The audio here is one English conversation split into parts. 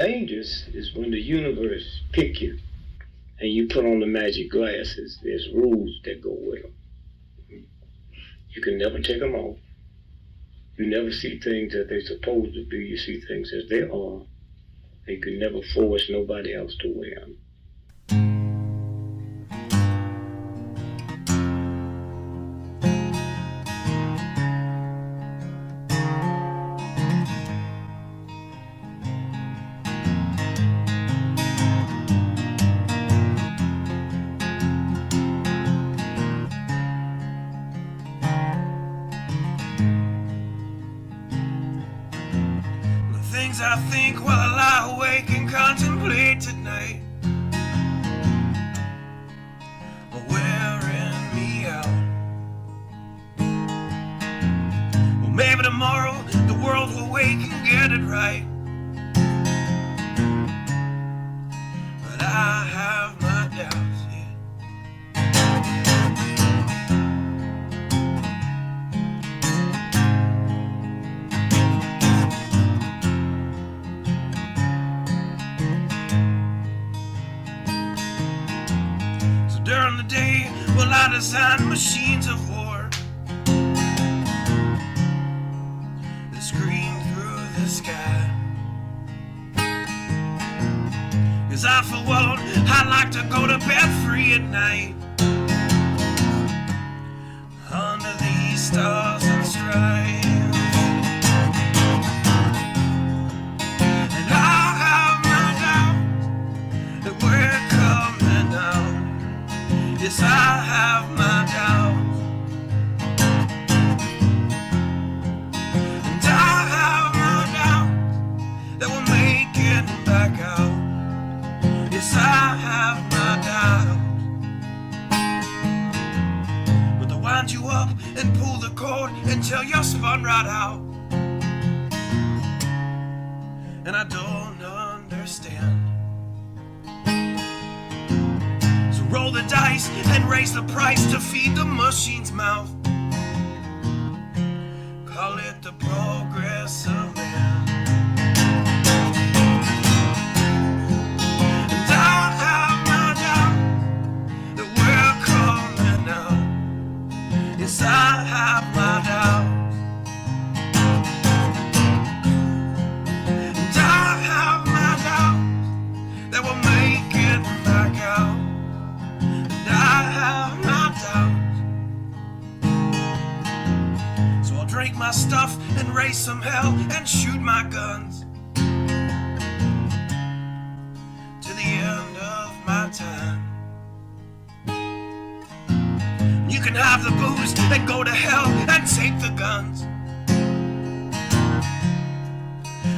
Dangerous is when the universe pick you and you put on the magic glasses. There's rules that go with them. You can never take them off. You never see things as they're supposed to be. You see things as they are. And you can never force nobody else to wear them. I think while I lie awake and contemplate tonight are wearing me out. Well, maybe tomorrow the world will wake and get it right, but I have my doubts, yeah. During the day, well, I design machines of war that scream through the sky. 'Cause I, for one, I like to go to bed free at night under these stars and stripes. And I have my doubts that we're coming out. Yes, I have my doubts, and I have my doubts that we'll make it back out. Yes, I have my doubts, but they'll wind you up and pull the cord until you're spun right out. And I don't understand. Roll the dice and raise the price to feed the machine's mouth. Call it the progress of man. And I have my doubts that we're coming out. Yes, I have my doubts. And I have my doubts that we'll make it back out. I have my doubts, so I'll drink my stuff and raise some hell and shoot my guns to the end of my time. You can have the booze and go to hell and take the guns,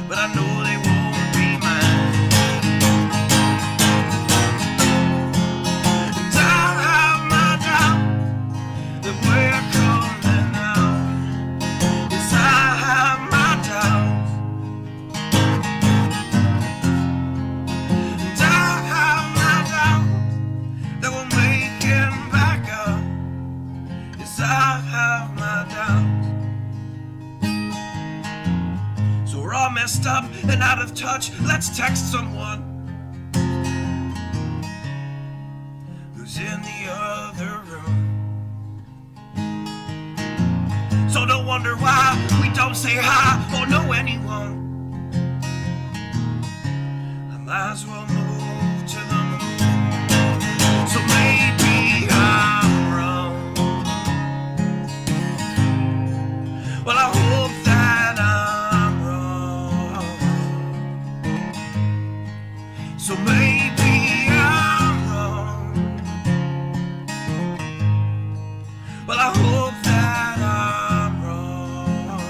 but I know they won't be mine. Messed up and out of touch, let's text someone who's in the other room. So don't wonder why we don't say hi or know anyone. I might as well move to the moon. So maybe I'm wrong. Well, I hope that I'm wrong. So maybe I'm wrong. Well, I hope that I'm wrong.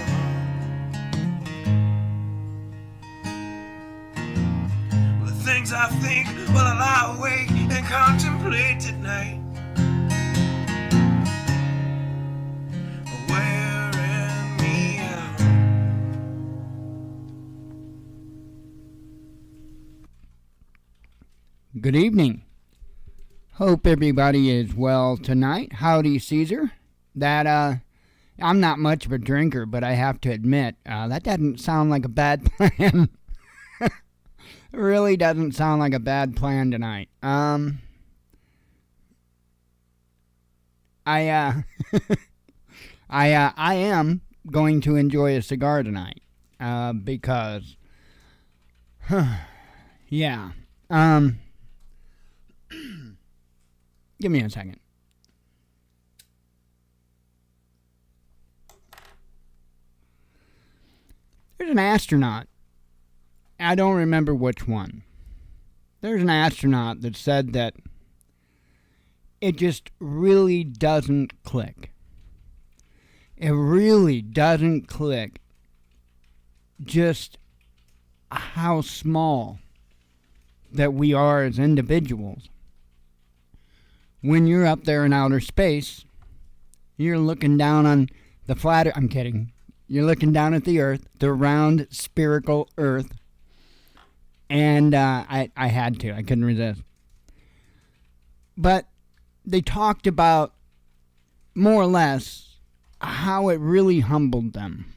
Well, the things I think, well, I lie awake and contemplate at night. Wearing me out. Good evening. Hope everybody is well tonight. Howdy, Caesar. I'm not much of a drinker, but I have to admit, that doesn't sound like a bad plan. really doesn't sound like a bad plan tonight. I am going to enjoy a cigar tonight, because, yeah. Give me a second. There's an astronaut. I don't remember which one. There's an astronaut that said that it just really doesn't click. It really doesn't click just how small that we are as individuals. When you're up there in outer space, you're looking down on the flat... I'm kidding. You're looking down at the Earth, the round, spherical Earth. And I had to. I couldn't resist. But they talked about, more or less, how it really humbled them.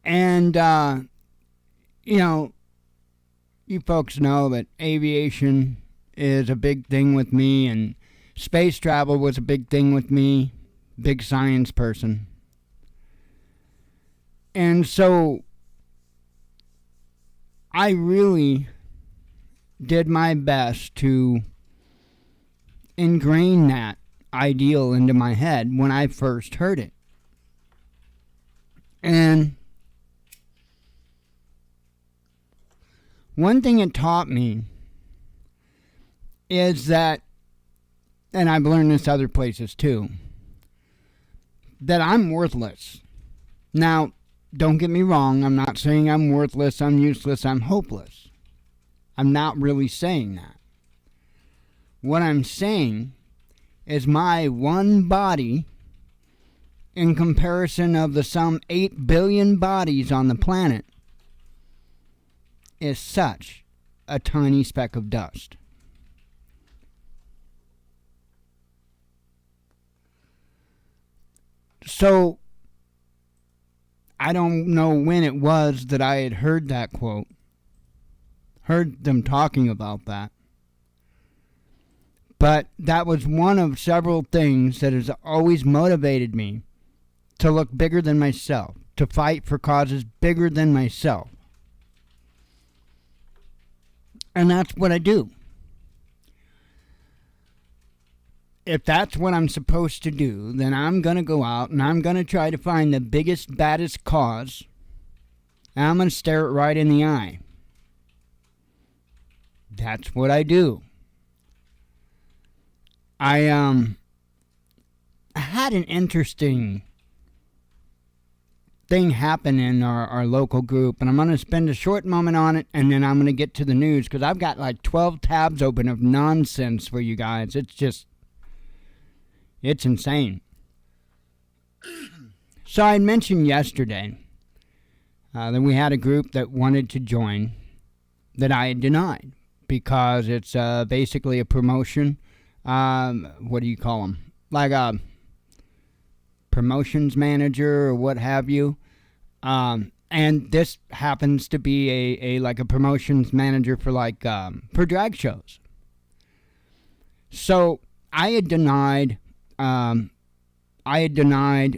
And, you know, you folks know that aviation is a big thing with me, and space travel was a big thing with me. Big science person. And so I really did my best to ingrain that ideal into my head when I first heard it. And one thing it taught me is that, and I've learned this other places too, that I'm worthless. Now, don't get me wrong, I'm not saying I'm worthless, I'm useless, I'm hopeless. I'm not really saying that. What I'm saying is my one body, in comparison of the some 8 billion bodies on the planet, is such a tiny speck of dust. So, I don't know when it was that I had heard that quote, heard them talking about that. But that was one of several things that has always motivated me to look bigger than myself, to fight for causes bigger than myself. And that's what I do. If that's what I'm supposed to do, then I'm going to go out and I'm going to try to find the biggest, baddest cause, and I'm going to stare it right in the eye. That's what I do. I had an interesting thing happen in our local group, and I'm going to spend a short moment on it, and then I'm going to get to the news, because I've got like 12 tabs open of nonsense for you guys. It's insane. So I mentioned yesterday that we had a group that wanted to join that I had denied because it's basically a promotion. What do you call them? Like a promotions manager or what have you. And this happens to be a like a promotions manager for for drag shows. So I had denied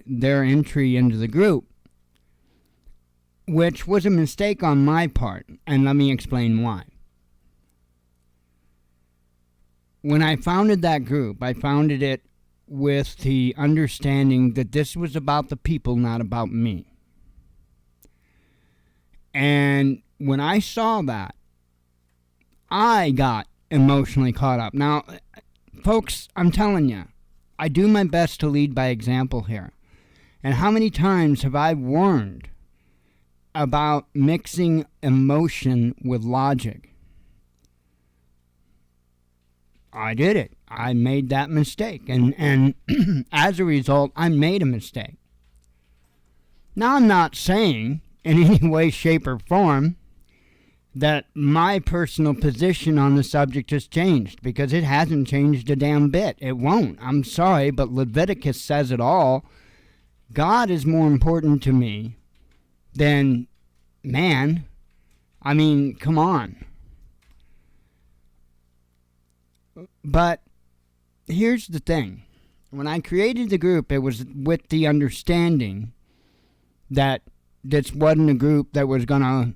their entry into the group, which was a mistake on my part, and let me explain why. When I founded that group, I founded it with the understanding that this was about the people, not about me. And when I saw that, I got emotionally caught up. Now, folks, I'm telling you, I do my best to lead by example here. And how many times have I warned about mixing emotion with logic? I did it. I made that mistake. And as a result, I made a mistake. Now, I'm not saying in any way, shape, or form that my personal position on the subject has changed, because it hasn't changed a damn bit. It won't. I'm sorry, but Leviticus says it all. God is more important to me than man. I mean, come on. But here's the thing. When I created the group, it was with the understanding that this wasn't a group that was going to,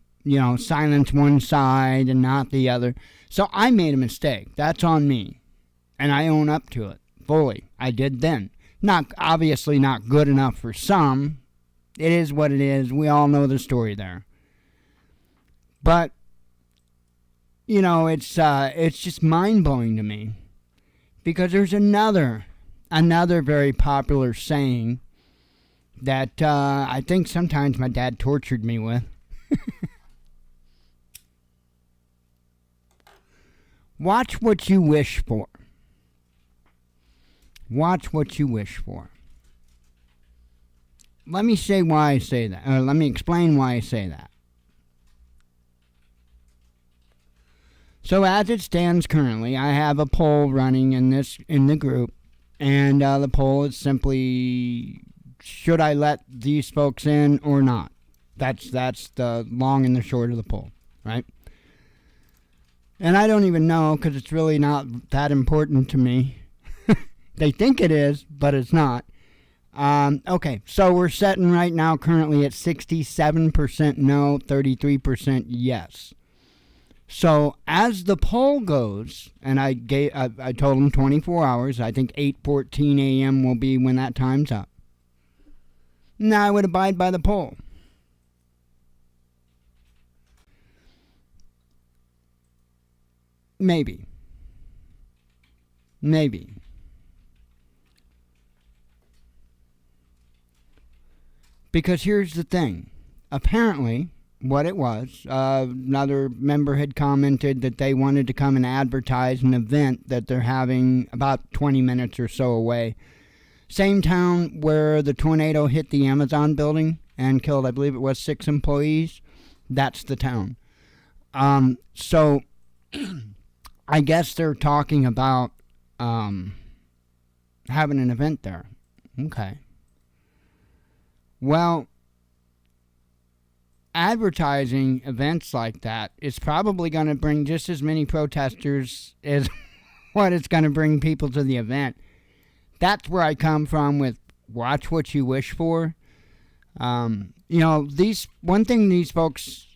silence one side and not the other. So I made a mistake. That's on me. And I own up to it fully. I did then. Obviously not good enough for some. It is what it is. We all know the story there. But, it's just mind-blowing to me. Because there's another very popular saying that I think sometimes my dad tortured me with. Watch what you wish for. Watch what you wish for. Let me say why I say that. Or let me explain why I say that. So as it stands currently, I have a poll running in the group, and the poll is simply, should I let these folks in or not? That's the long and the short of the poll, right? And I don't even know, because it's really not that important to me. They think it is, but it's not. Okay, so we're sitting right now currently at 67% no, 33% yes. So as the poll goes, and I told them 24 hours, I think 8:14 a.m. will be when that time's up. Now I would abide by the poll. Maybe. Because here's the thing. Apparently, what it was, another member had commented that they wanted to come and advertise an event that they're having about 20 minutes or so away. Same town where the tornado hit the Amazon building and killed, I believe it was 6 employees. That's the town. So I guess they're talking about having an event there. Okay. Well, advertising events like that is probably going to bring just as many protesters as what it's going to bring people to the event. That's where I come from with watch what you wish for. One thing these folks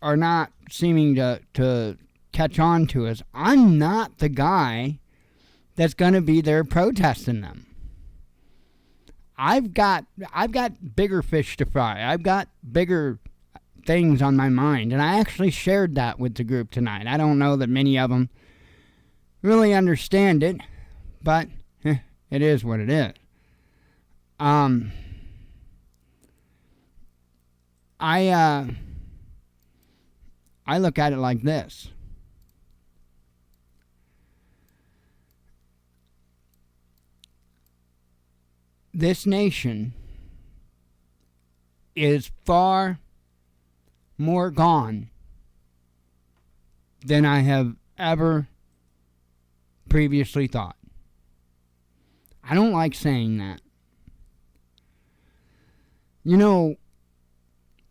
are not seeming to catch on to is I'm not the guy that's going to be there protesting them. I've got bigger fish to fry. I've got bigger things on my mind, and I actually shared that with the group tonight. I don't know that many of them really understand it, but it is what it is. I look at it like this. This nation is far more gone than I have ever previously thought. I don't like saying that.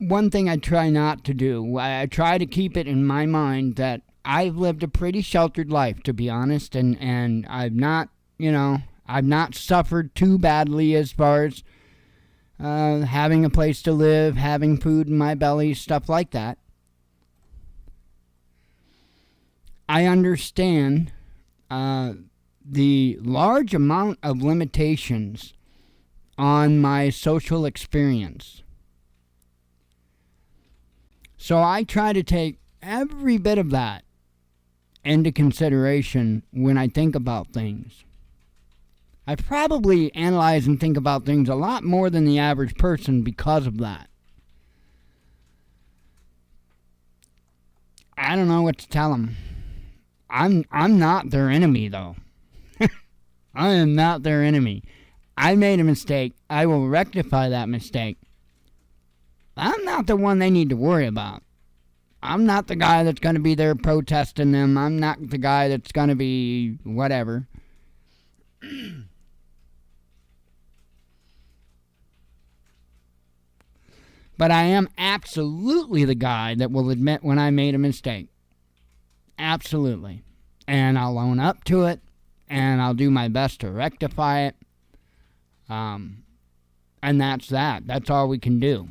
One thing I try not to do, I try to keep it in my mind that I've lived a pretty sheltered life, to be honest, and I've not, I've not suffered too badly as far as having a place to live, having food in my belly, stuff like that. I understand the large amount of limitations on my social experience. So I try to take every bit of that into consideration when I think about things. I probably analyze and think about things a lot more than the average person because of that. I don't know what to tell them. I'm not their enemy, though. I am not their enemy. I made a mistake. I will rectify that mistake. I'm not the one they need to worry about. I'm not the guy that's going to be there protesting them. I'm not the guy that's going to be whatever. But I am absolutely the guy that will admit when I made a mistake. Absolutely. And I'll own up to it, and I'll do my best to rectify it. And that's that. That's all we can do.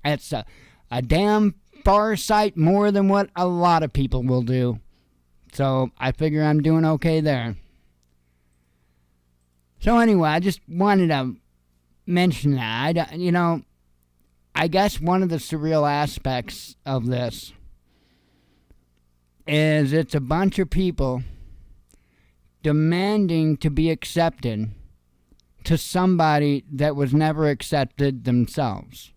It's a damn far sight more than what a lot of people will do. So I figure I'm doing okay there. So anyway, I just wanted to mention that. I guess one of the surreal aspects of this is it's a bunch of people demanding to be accepted to somebody that was never accepted themselves.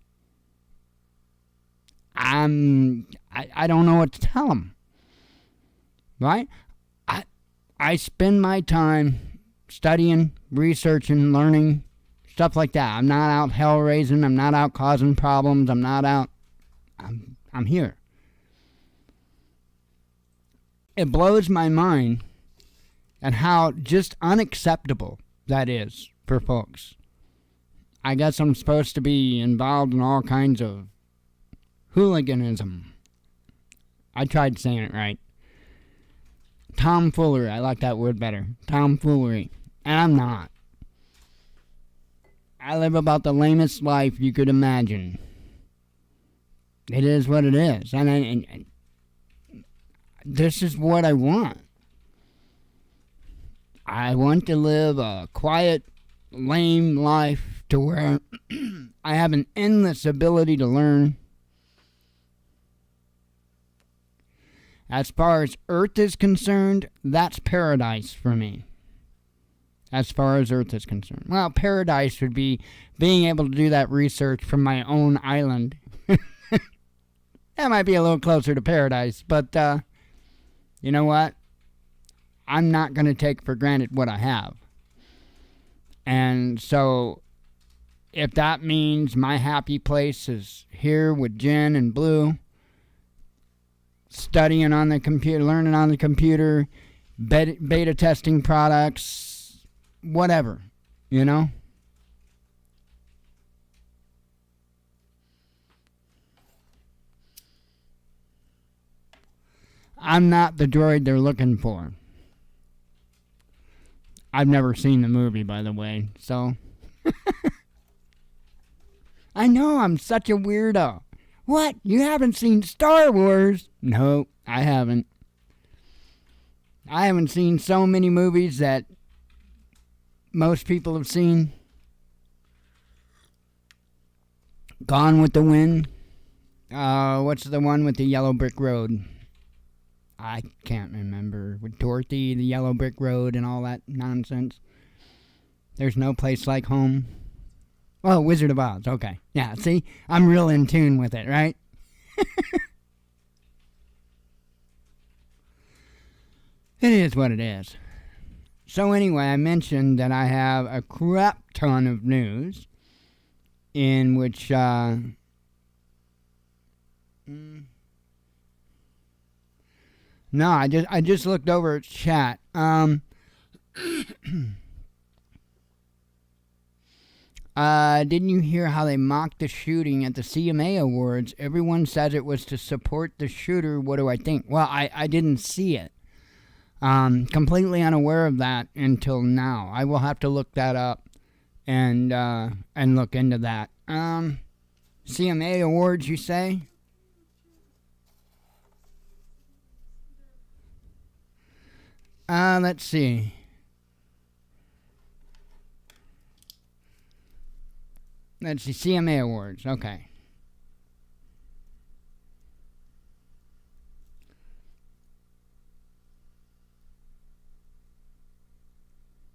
I don't know what to tell them. Right? I spend my time studying, researching, learning, stuff like that. I'm not out hell raising. I'm not out causing problems. I'm not out. I'm here. It blows my mind at how just unacceptable that is for folks. I guess I'm supposed to be involved in all kinds of hooliganism. I tried saying it right. Tomfoolery. I like that word better. Tomfoolery. And I'm not. I live about the lamest life you could imagine. It is what it is. And this is what I want. I want to live a quiet, lame life to where I have an endless ability to learn. As far as Earth is concerned, that's paradise for me. As far as Earth is concerned. Well, paradise would be being able to do that research from my own island. That might be a little closer to paradise, but you know what? I'm not going to take for granted what I have. And so, if that means my happy place is here with Jen and Blue, studying on the computer, learning on the computer, beta testing products, whatever, I'm not the droid they're looking for. I've never seen the movie, by the way, so. I know, I'm such a weirdo. What? You haven't seen Star Wars? No, I haven't. I haven't seen so many movies that most people have seen. Gone with the Wind. What's the one with the yellow brick road? I can't remember. With Dorothy, the yellow brick road, and all that nonsense. There's no place like home. Oh, Wizard of Oz. Okay. Yeah, see? I'm real in tune with it, right? It is what it is. So anyway, I mentioned that I have a crap ton of news in which no, I just looked over at chat. Didn't you hear how they mocked the shooting at the CMA Awards? Everyone says it was to support the shooter. What do I think? Well, I didn't see it. Completely unaware of that until now. I will have to look that up and look into that. CMA Awards, you say? Let's see. Let's see, CMA Awards, okay.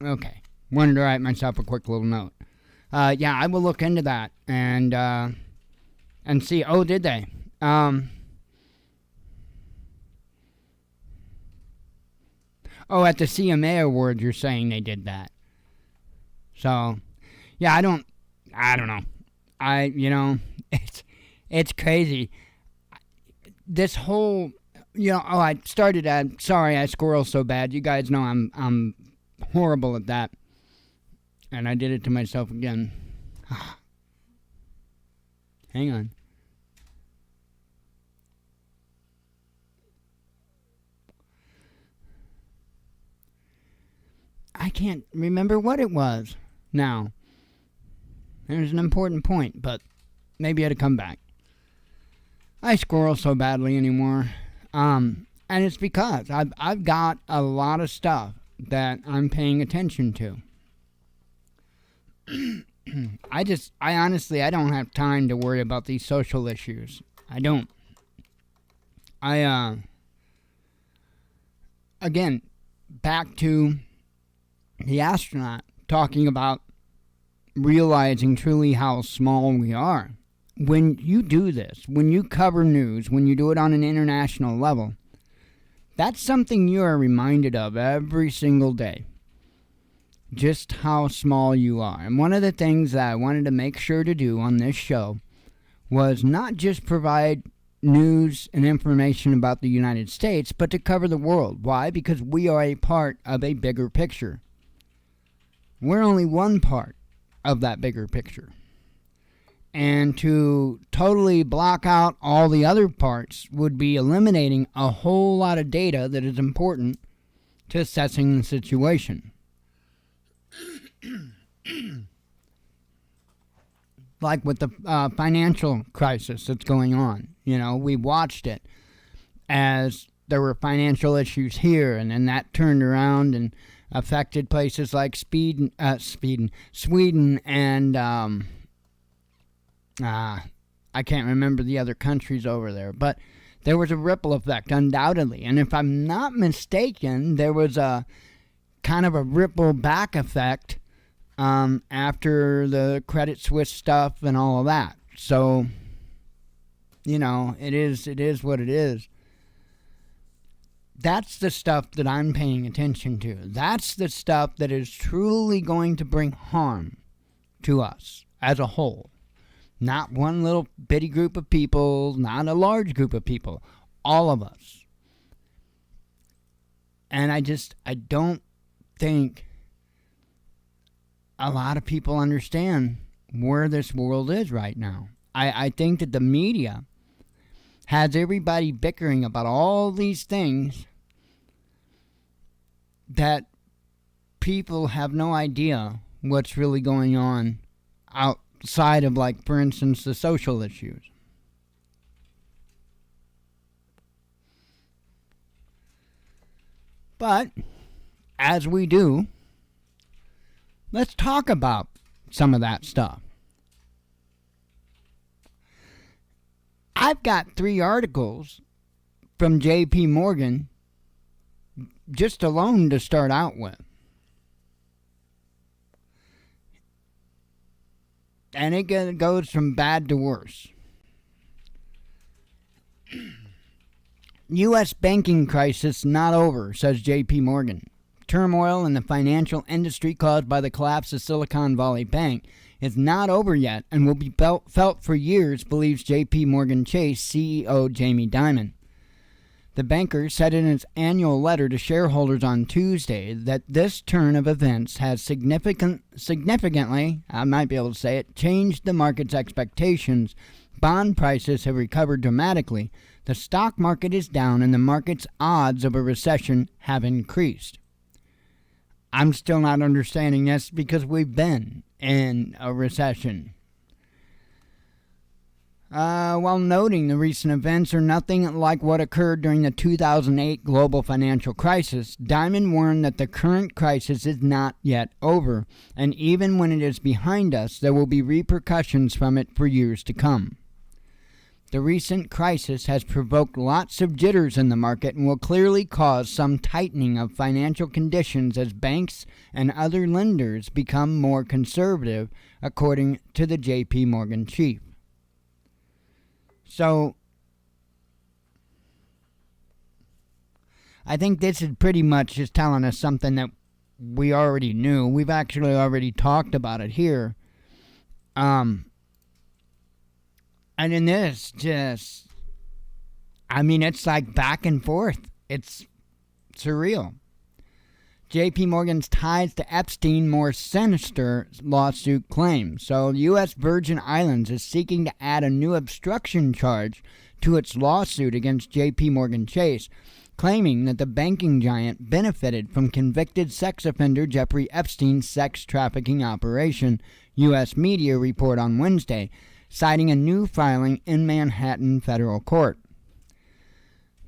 Okay, wanted to write myself a quick little note. Yeah, I will look into that and see. Oh, did they? Oh, at the CMA Awards, you're saying they did that. So, yeah, I don't know. It's crazy. This whole, I started at, sorry, I squirrel so bad. You guys know I'm horrible at that. And I did it to myself again. Hang on. can't remember what it was now. It was an important point, but maybe it'll come back. I squirrel so badly anymore. And it's because I've got a lot of stuff that I'm paying attention to. I honestly, I don't have time to worry about these social issues. I don't. Again, back to the astronaut talking about realizing truly how small we are. When you do this, when you cover news, when you do it on an international level, that's something you are reminded of every single day. Just how small you are. And one of the things that I wanted to make sure to do on this show was not just provide news and information about the United States, but to cover the world. Why? Because we are a part of a bigger picture. We're only one part of that bigger picture. And to totally block out all the other parts would be eliminating a whole lot of data that is important to assessing the situation. Like with the financial crisis that's going on. You know, we watched it as there were financial issues here, and then that turned around and affected places like Sweden and I can't remember the other countries over there, but there was a ripple effect, undoubtedly. And if I'm not mistaken, there was a kind of a ripple back effect after the Credit Suisse stuff and all of that. So, you know, it is what it is. That's the stuff that I'm paying attention to. That's the stuff that is truly going to bring harm to us as a whole. Not one little bitty group of people, not a large group of people. All of us. And I don't think a lot of people understand where this world is right now. I think that the media has everybody bickering about all these things that people have no idea what's really going on outside of, like, for instance, the social issues. But, as we do, let's talk about some of that stuff. I've got 3 articles from J.P. Morgan just alone to start out with. And it goes from bad to worse. U.S. banking crisis not over, says J.P. Morgan. Turmoil in the financial industry caused by the collapse of Silicon Valley Bank is not over yet and will be felt for years, believes J.P. Morgan Chase CEO Jamie Dimon. The banker said in its annual letter to shareholders on Tuesday that this turn of events has significantly, I might be able to say it, changed the market's expectations. Bond prices have recovered dramatically. The stock market is down and the market's odds of a recession have increased. I'm still not understanding this because we've been in a recession. While noting the recent events are nothing like what occurred during the 2008 global financial crisis, Dimon warned that the current crisis is not yet over, and even when it is behind us, there will be repercussions from it for years to come. The recent crisis has provoked lots of jitters in the market and will clearly cause some tightening of financial conditions as banks and other lenders become more conservative, according to the J.P. Morgan chief. So, I think this is pretty much just telling us something that we already knew. We've actually already talked about it here. And in this, it's like back and forth. It's surreal. J.P. Morgan's ties to Epstein more sinister lawsuit claims. So the U.S. Virgin Islands is seeking to add a new obstruction charge to its lawsuit against J.P. Morgan Chase, claiming that the banking giant benefited from convicted sex offender Jeffrey Epstein's sex trafficking operation, U.S. media report on Wednesday, citing a new filing in Manhattan federal court.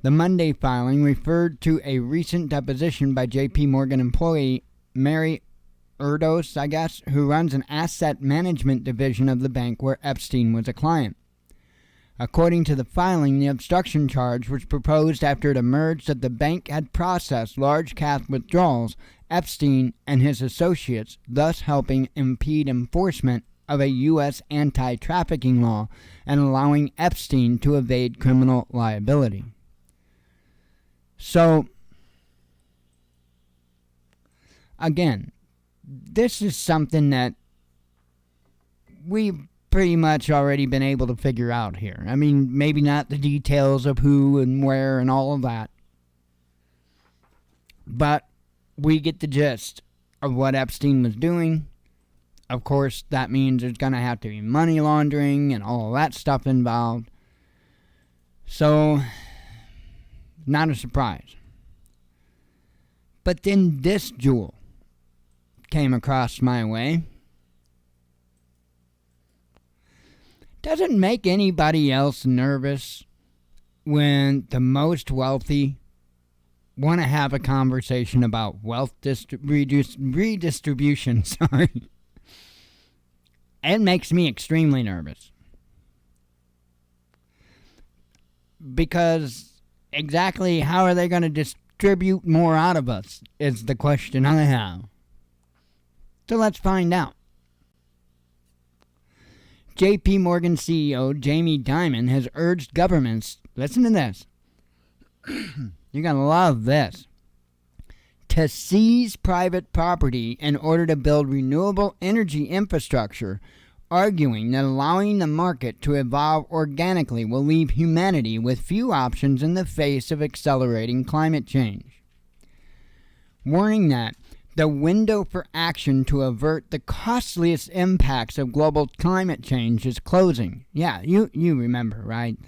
The Monday filing referred to a recent deposition by J.P. Morgan employee Mary Erdos, who runs an asset management division of the bank where Epstein was a client. According to the filing, the obstruction charge was proposed after it emerged that the bank had processed large cash withdrawals Epstein and his associates, thus helping impede enforcement of a U.S. anti-trafficking law and allowing Epstein to evade criminal liability. So, again, this is something that we've pretty much already been able to figure out here. I mean, maybe not the details of who and where and all of that, but we get the gist of what Epstein was doing. Of course, that means there's going to have to be money laundering and all of that stuff involved. So, not a surprise. But then this jewel came across my way. Does it make anybody else nervous when the most wealthy want to have a conversation about wealth redistribution? Sorry. It makes me extremely nervous. Because exactly how are they going to distribute more out of us is the question I have. So let's find out. J.P. Morgan CEO Jamie Dimon has urged governments, listen to this, you're going to love this, to seize private property in order to build renewable energy infrastructure, arguing that allowing the market to evolve organically will leave humanity with few options in the face of accelerating climate change. Warning that the window for action to avert the costliest impacts of global climate change is closing. Yeah, you remember, right?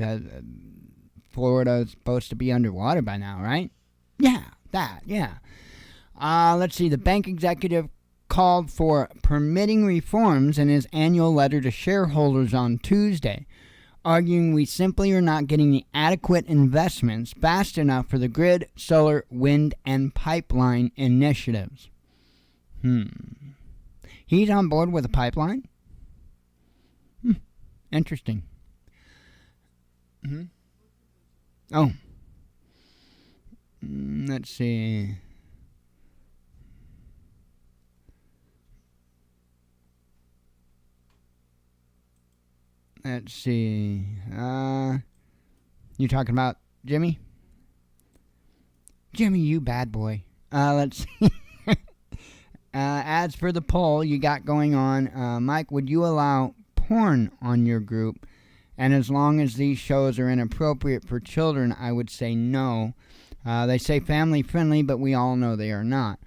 Florida is supposed to be underwater by now, right? Yeah. Let's see. The bank executive called for permitting reforms in his annual letter to shareholders on Tuesday, arguing we simply are not getting the adequate investments fast enough for the grid, solar, wind, and pipeline initiatives. He's on board with a pipeline? Interesting. Oh. Let's see. You talking about Jimmy? Jimmy, you bad boy. Let's see. As for the poll you got going on, Mike, would you allow porn on your group? And as long as these shows are inappropriate for children, I would say no. They say family friendly, but we all know they are not.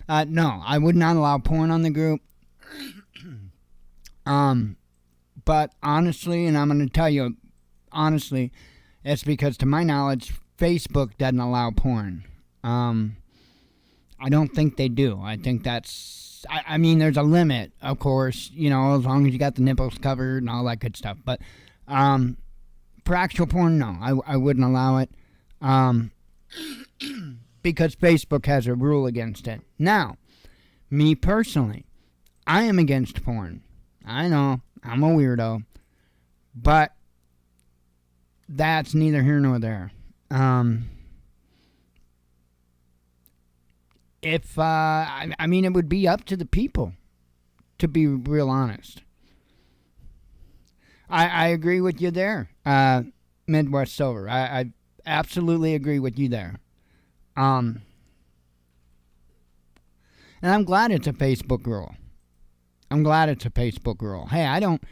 No, I would not allow porn on the group. But honestly, and I'm going to tell you honestly, it's because to my knowledge, Facebook doesn't allow porn. I don't think they do. I think that's, I mean, there's a limit, of course, you know, as long as you got the nipples covered and all that good stuff. But for actual porn, no, I wouldn't allow it because Facebook has a rule against it. Now, me personally, I am against porn. I know, I'm a weirdo, but that's neither here nor there. I mean, it would be up to the people, to be real honest. I agree with you there, Midwest Silver. I absolutely agree with you there. And I'm glad it's a Facebook rule. Hey, I don't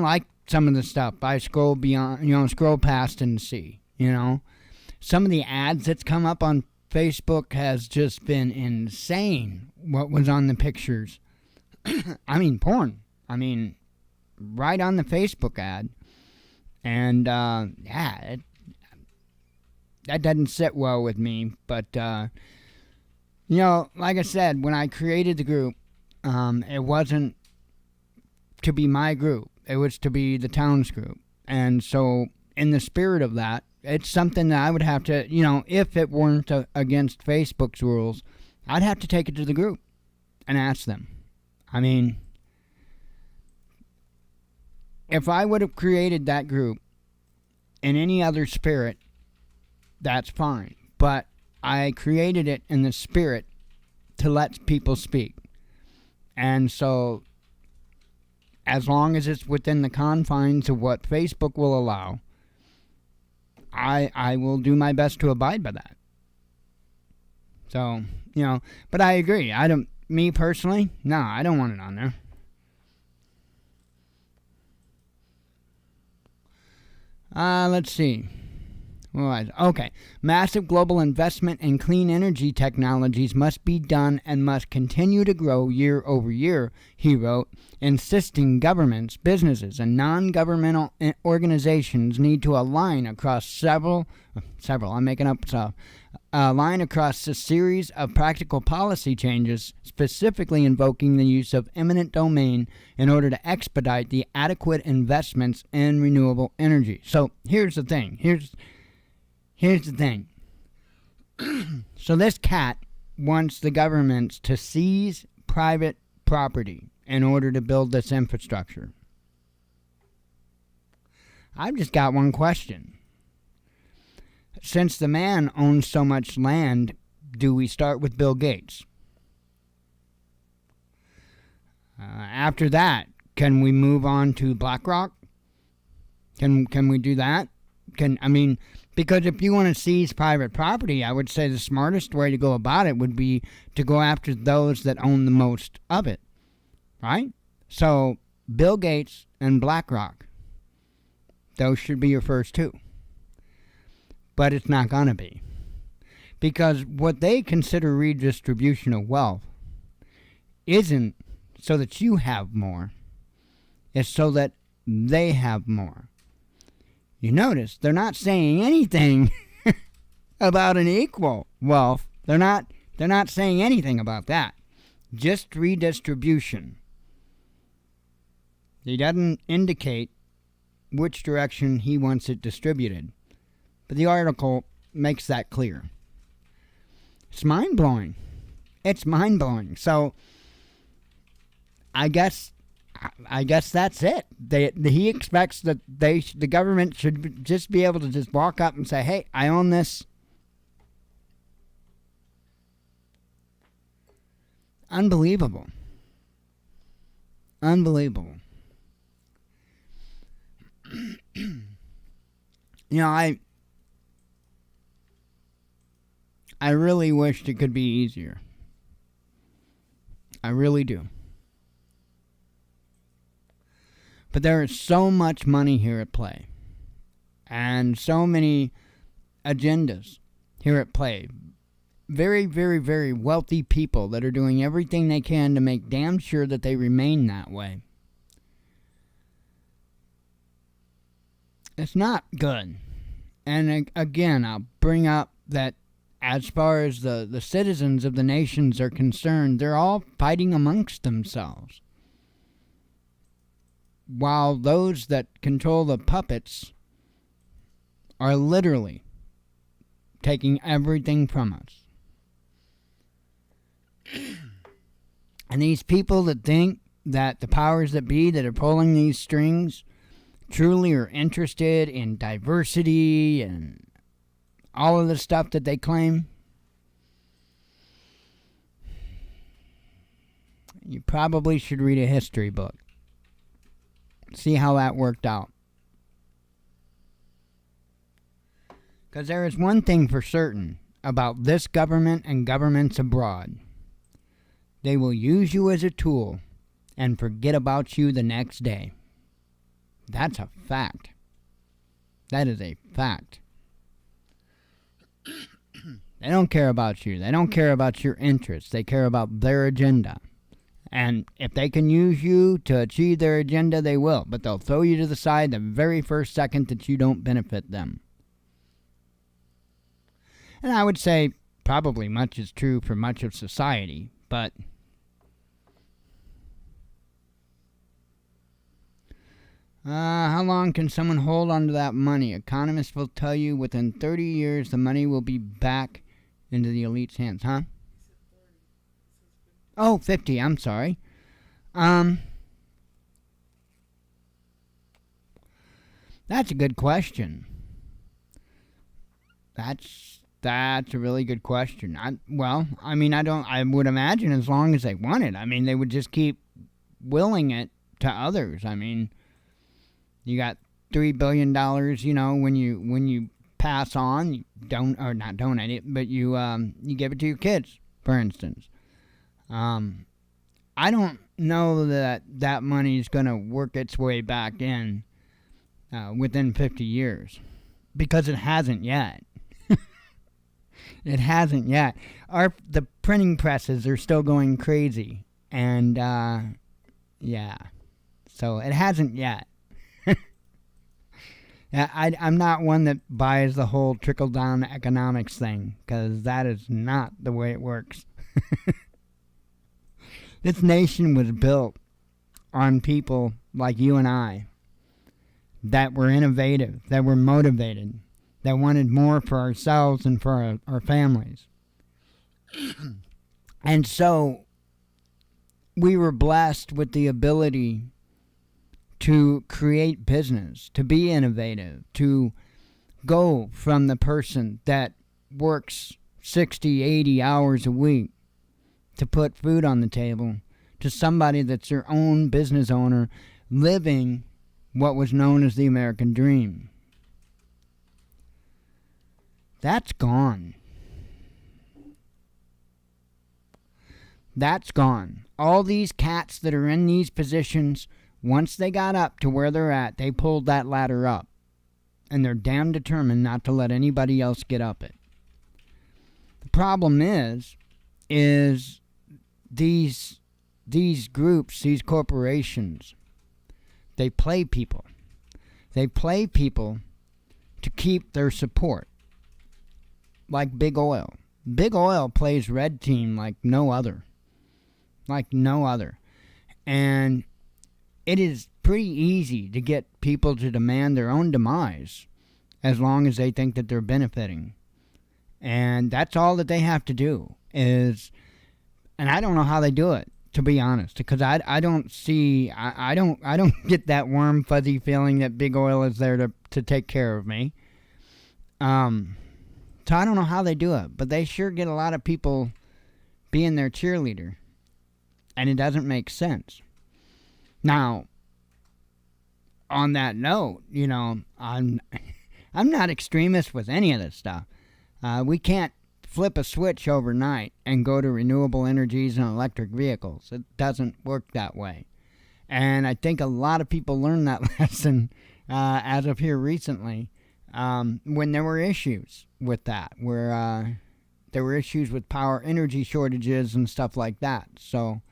like some of the stuff I scroll beyond, scroll past and see, Some of the ads that's come up on Facebook has just been insane. What was on the pictures? I mean, porn. I mean, right on the Facebook ad. And, that doesn't sit well with me. But you know, like I said, when I created the group, it wasn't to be my group. It was to be the town's group. And so, in the spirit of that, it's something that I would have to, you know, if it weren't against Facebook's rules, I'd have to take it to the group and ask them. I mean, if I would have created that group in any other spirit, that's fine. But I created it in the spirit to let people speak. And so, as long as it's within the confines of what Facebook will allow, I will do my best to abide by that. So, you know, but I agree. Me personally, no, I don't want it on there. Let's see. Okay. Massive global investment in clean energy technologies must be done and must continue to grow year over year, he wrote, insisting governments, businesses, and non-governmental organizations need to align across align across a series of practical policy changes, specifically invoking the use of eminent domain in order to expedite the adequate investments in renewable energy. So here's the thing. Here's the thing. So this cat wants the governments to seize private property in order to build this infrastructure. I've just got one question. Since the man owns so much land, do we start with Bill Gates? After that, can we move on to BlackRock? Can we do that? Because if you want to seize private property, I would say the smartest way to go about it would be to go after those that own the most of it, right? So Bill Gates and BlackRock, those should be your first two. But it's not going to be. Because what they consider redistribution of wealth isn't so that you have more. It's so that they have more. You notice they're not saying anything about an equal wealth. They're not saying anything about that. Just redistribution. He doesn't indicate which direction he wants it distributed. But the article makes that clear. It's mind-blowing. It's mind-blowing. So, I guess that's it. He expects that the government should just be able to just walk up and say, hey, I own this. Unbelievable. Unbelievable. You know, I really wished it could be easier. I really do. But there is so much money here at play. And so many agendas here at play. Very, very, very wealthy people that are doing everything they can to make damn sure that they remain that way. It's not good. And again, I'll bring up that as far as the citizens of the nations are concerned, they're all fighting amongst themselves. While those that control the puppets are literally taking everything from us. And these people that think that the powers that be that are pulling these strings truly are interested in diversity and all of the stuff that they claim, you probably should read a history book. See how that worked out. Because there is one thing for certain about this government and governments abroad. They will use you as a tool and forget about you the next day. That's a fact. That is a fact. They don't care about you. They don't care about your interests. They care about their agenda. And if they can use you to achieve their agenda, they will. But they'll throw you to the side the very first second that you don't benefit them. And I would say probably much is true for much of society, but how long can someone hold on to that money? Economists will tell you within 30 years the money will be back into the elite's hands, huh? Oh, 50, I'm sorry. That's a good question. That's a really good question. I would imagine as long as they want it. I mean, they would just keep willing it to others. I mean, you got $3 billion, when you pass on, you not donate it, but you give it to your kids, for instance. I don't know that money is going to work its way back in within 50 years, because it hasn't yet. It hasn't yet. The printing presses are still going crazy, and so it hasn't yet. I'm not one that buys the whole trickle-down economics thing, because that is not the way it works. This nation was built on people like you and I that were innovative, that were motivated, that wanted more for ourselves and for our families. And so we were blessed with the ability to create business, to be innovative, to go from the person that works 60, 80 hours a week to put food on the table to somebody that's their own business owner living what was known as the American dream. That's gone. That's gone. All these cats that are in these positions, once they got up to where they're at, they pulled that ladder up. And they're damn determined not to let anybody else get up it. The problem is these groups, these corporations, they play people. They play people to keep their support. Like Big Oil. Big Oil plays red team like no other. Like no other. And it is pretty easy to get people to demand their own demise as long as they think that they're benefiting. And that's all that they have to do is, and I don't know how they do it, to be honest, because I don't get that warm fuzzy feeling that Big Oil is there to take care of me. So I don't know how they do it, but they sure get a lot of people being their cheerleader, and it doesn't make sense. Now, on that note, I'm not extremist with any of this stuff. We can't flip a switch overnight and go to renewable energies and electric vehicles. It doesn't work that way. And I think a lot of people learned that lesson as of here recently when there were issues with that, where there were issues with power energy shortages and stuff like that. So,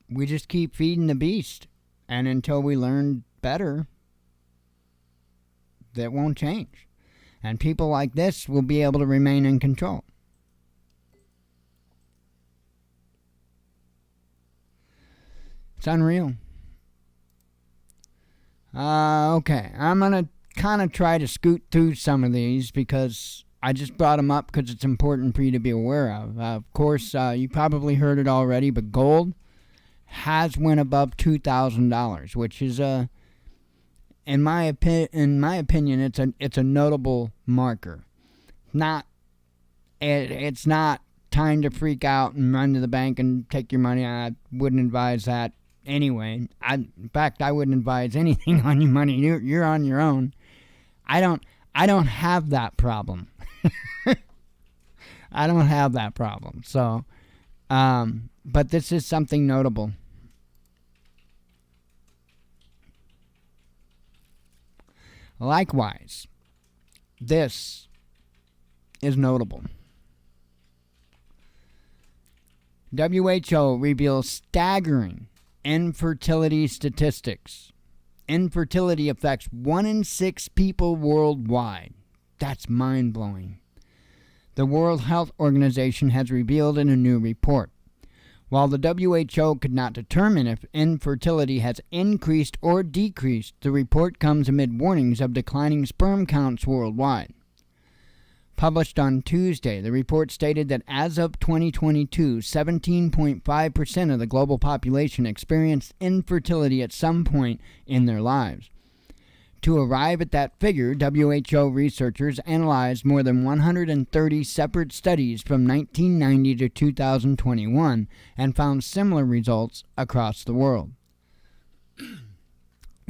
we just keep feeding the beast. And until we learn better, that won't change. And people like this will be able to remain in control. It's unreal. Okay, I'm going to kind of try to scoot through some of these because I just brought them up because it's important for you to be aware of. Of course, you probably heard it already, but gold has went above $2,000, which is in my opinion, it's a notable marker. It's not time to freak out and run to the bank and take your money. I wouldn't advise that anyway. In fact, I wouldn't advise anything on your money. You're on your own. I don't have that problem. I don't have that problem. So, but this is something notable. Likewise, this is notable. WHO reveals staggering infertility statistics infertility affects 1 in 6 people worldwide. That's mind-blowing. The World Health Organization has revealed in a new report. While the WHO could not determine if infertility has increased or decreased, the report comes amid warnings of declining sperm counts worldwide. Published on Tuesday, the report stated that as of 2022, 17.5% of the global population experienced infertility at some point in their lives. To arrive at that figure, WHO researchers analyzed more than 130 separate studies from 1990 to 2021 and found similar results across the world.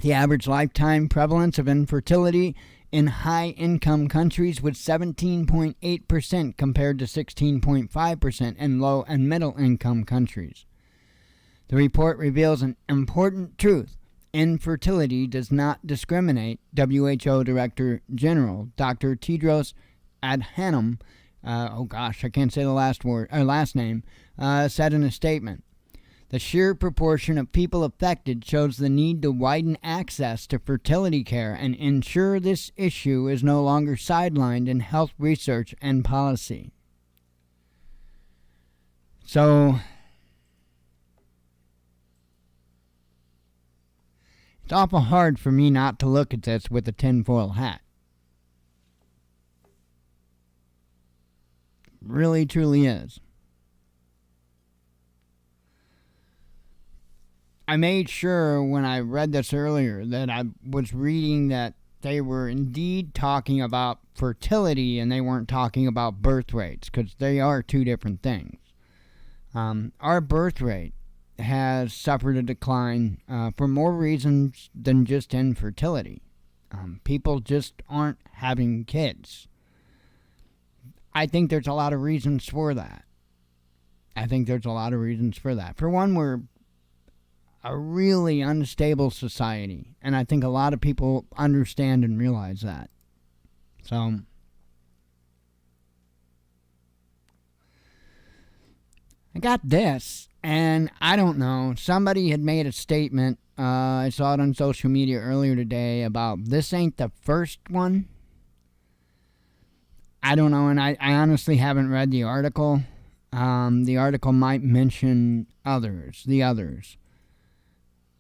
The average lifetime prevalence of infertility in high-income countries was 17.8% compared to 16.5% in low- and middle-income countries. The report reveals an important truth. Infertility does not discriminate, WHO Director General Dr. Tedros Adhanom, I can't say the last name, said in a statement. The sheer proportion of people affected shows the need to widen access to fertility care and ensure this issue is no longer sidelined in health research and policy. So, it's awful hard for me not to look at this with a tinfoil hat. Really, truly is. I made sure when I read this earlier that I was reading that they were indeed talking about fertility and they weren't talking about birth rates, because they are two different things. Our birth rate has suffered a decline for more reasons than just infertility. People just aren't having kids. I think there's a lot of reasons for that. For one, we're a really unstable society, and I think a lot of people understand and realize that. So, I got this, and I don't know, somebody had made a statement, I saw it on social media earlier today, about this ain't the first one. I don't know, and I honestly haven't read the article. The article might mention the others.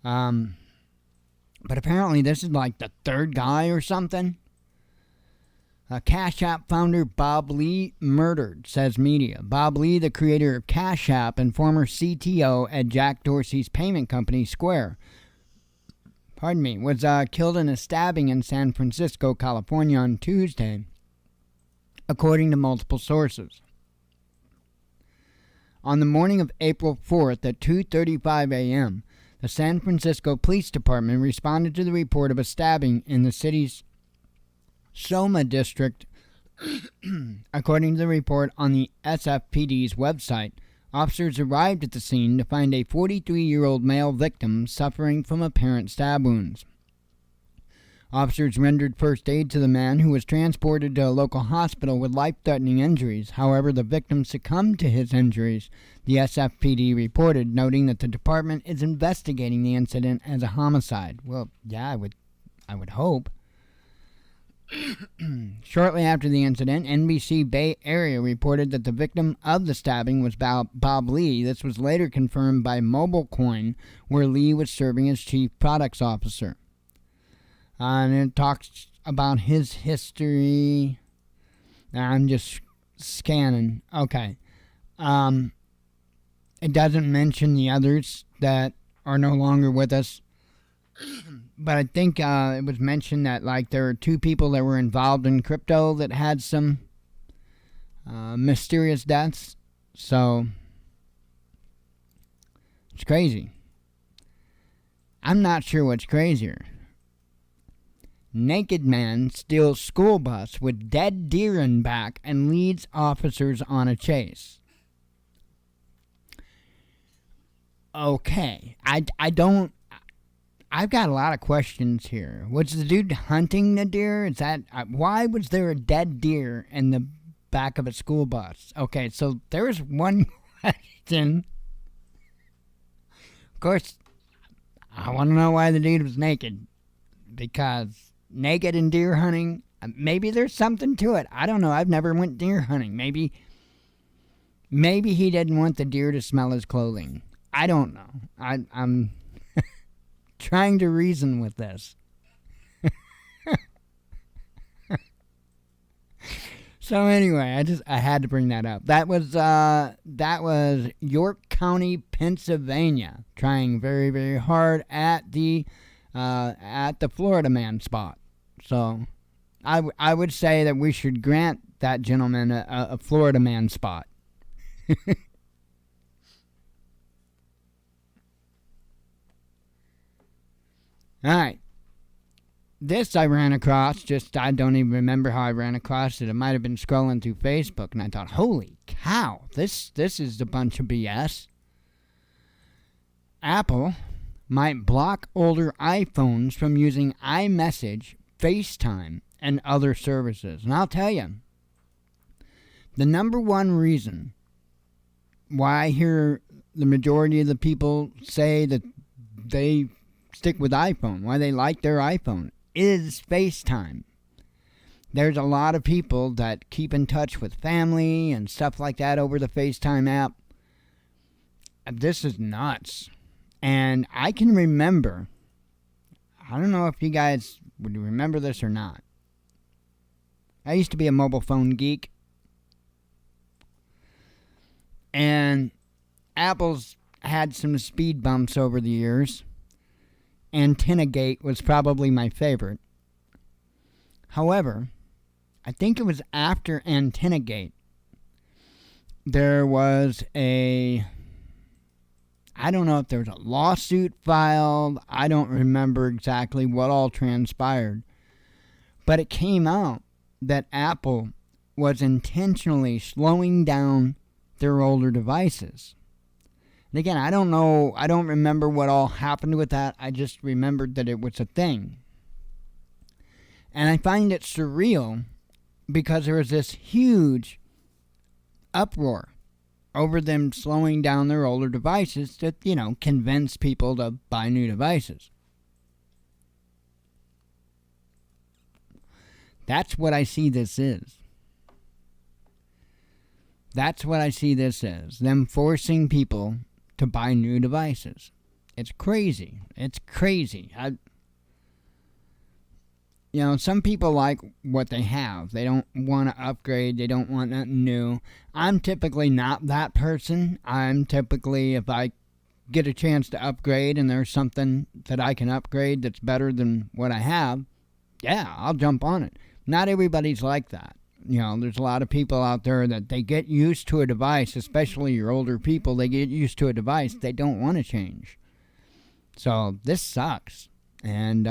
But apparently this is like the third guy or something. Cash App founder Bob Lee murdered, says media. Bob Lee, the creator of Cash App and former CTO at Jack Dorsey's payment company Square, was killed in a stabbing in San Francisco, California on Tuesday, according to multiple sources. On the morning of April 4th at 2:35 a.m., the San Francisco Police Department responded to the report of a stabbing in the city's Soma district. According to the report on the SFPD's website, officers arrived at the scene to find a 43-year-old male victim suffering from apparent stab wounds. Officers rendered first aid to the man, who was transported to a local hospital with life-threatening injuries. However, the victim succumbed to his injuries, the SFPD reported, noting that the department is investigating the incident as a homicide. Well, yeah, I would hope. Shortly after the incident, NBC Bay Area reported that the victim of the stabbing was Bob Lee. This was later confirmed by MobileCoin, where Lee was serving as chief products officer. And it talks about his history. I'm just scanning. Okay. It doesn't mention the others that are no longer with us. But I think it was mentioned that there are two people that were involved in crypto that had some mysterious deaths. So, it's crazy. I'm not sure what's crazier. Naked man steals school bus with dead deer in back and leads officers on a chase. Okay, I've got a lot of questions here. Was the dude hunting the deer? Why was there a dead deer in the back of a school bus? Okay, so there's one question. Of course, I want to know why the dude was naked. because naked and deer hunting, maybe there's something to it. I don't know. I've never went deer hunting. Maybe he didn't want the deer to smell his clothing. I don't know. I'm trying to reason with this. So anyway, I had to bring that up. That was York County, Pennsylvania, trying very, very hard at the Florida man spot. So I would say that we should grant that gentleman a Florida man spot. All right. This I ran across, I don't even remember how I ran across it. It might have been scrolling through Facebook, and I thought, holy cow, this is a bunch of BS. Apple might block older iPhones from using iMessage, FaceTime, and other services. And I'll tell you, the number one reason why I hear the majority of the people say that they stick with iPhone, why they like their iPhone, is FaceTime. There's a lot of people that keep in touch with family and stuff like that over the FaceTime app. This is nuts. And I can remember, I don't know if you guys would remember this or not. I used to be a mobile phone geek. And Apple's had some speed bumps over the years. Antenna Gate was probably my favorite. However, I think it was after Antenna Gate, there was I don't know if there was a lawsuit filed. I don't remember exactly what all transpired. But it came out that Apple was intentionally slowing down their older devices. And again, I don't know, I don't remember what all happened with that. I just remembered that it was a thing. And I find it surreal because there was this huge uproar over them slowing down their older devices to, convince people to buy new devices. That's what I see this is. That's what I see this as. Them forcing people to buy new devices. It's crazy. It's crazy. Some people like what they have. They don't want to upgrade. They don't want nothing new. I'm typically not that person. I'm typically, if I get a chance to upgrade and there's something that I can upgrade that's better than what I have, yeah, I'll jump on it. Not everybody's like that. There's a lot of people out there that they get used to a device, especially your older people. They get used to a device. They don't want to change. So this sucks. And,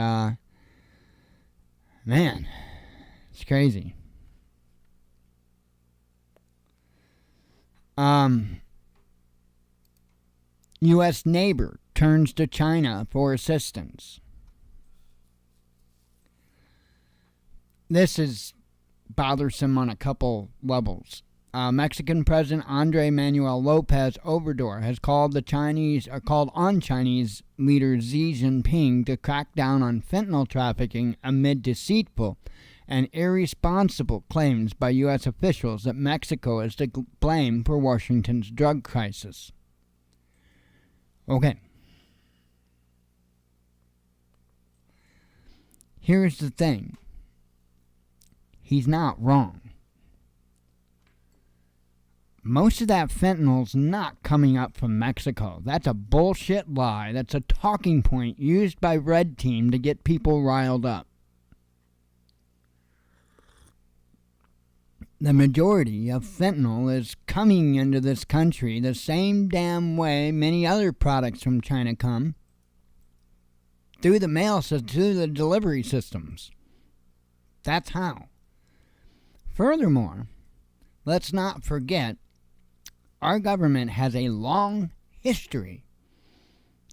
man, it's crazy. U.S. neighbor turns to China for assistance. This is bothersome on a couple levels. Mexican President Andrés Manuel López Obrador has called on Chinese leader Xi Jinping to crack down on fentanyl trafficking amid deceitful and irresponsible claims by U.S. officials that Mexico is to blame for Washington's drug crisis. Okay. Here's the thing. He's not wrong. Most of that fentanyl's not coming up from Mexico. That's a bullshit lie. That's a talking point used by Red Team to get people riled up. The majority of fentanyl is coming into this country the same damn way many other products from China come. Through the mail system, through the delivery systems. That's how. Furthermore, let's not forget, our government has a long history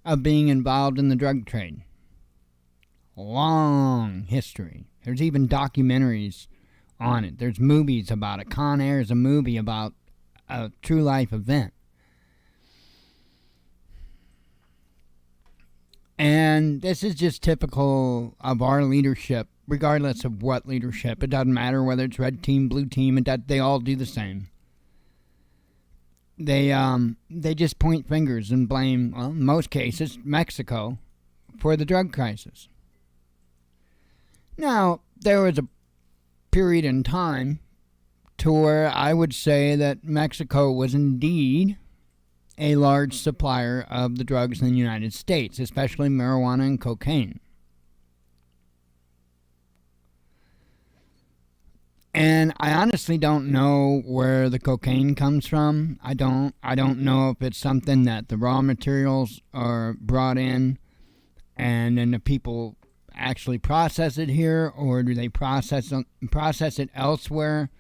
of being involved in the drug trade. Long history. There's even documentaries on it. There's movies about it. Con Air is a movie about a true life event. And this is just typical of our leadership, regardless of what leadership. It doesn't matter whether it's red team, blue team, they all do the same. They just point fingers and blame, well, in most cases, Mexico for the drug crisis. Now, there was a period in time to where I would say that Mexico was indeed a large supplier of the drugs in the United States, especially marijuana and cocaine. And I honestly don't know where the cocaine comes from. I don't know if it's something that the raw materials are brought in and then the people actually process it here, or do they process it elsewhere